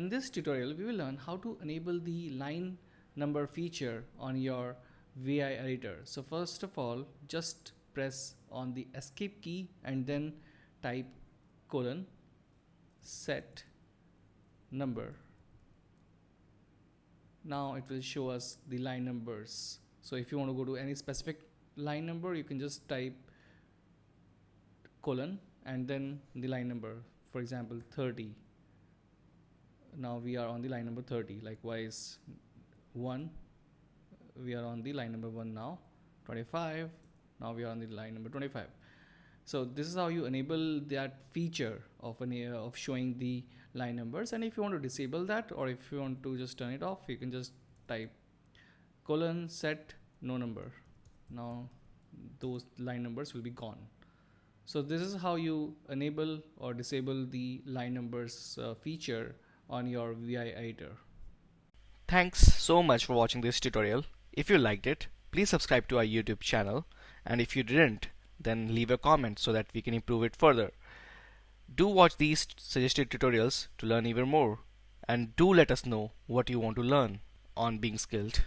In this tutorial, we will learn how to enable the line number feature on your VI editor. So first of all, just press on the escape key and then type set number. Now it will show us the line numbers. So if you want to go to any specific line number, you can just type and then the line number, for example 30. Now we are on the line number 30. Likewise 1, we are on the line number 1 now. 25, now we are on the line number 25. So this is how you enable that feature of showing the line numbers. And if you want to disable that, or if you want to just turn it off, you can just type set no number. Now those line numbers will be gone. So this is how you enable or disable the line numbers feature on your VI editor. Thanks so much for watching this tutorial. If you liked it, please subscribe to our YouTube channel, and if you didn't, then leave a comment so that we can improve it further. Do watch these suggested tutorials to learn even more, and do let us know what you want to learn on Being Skilled.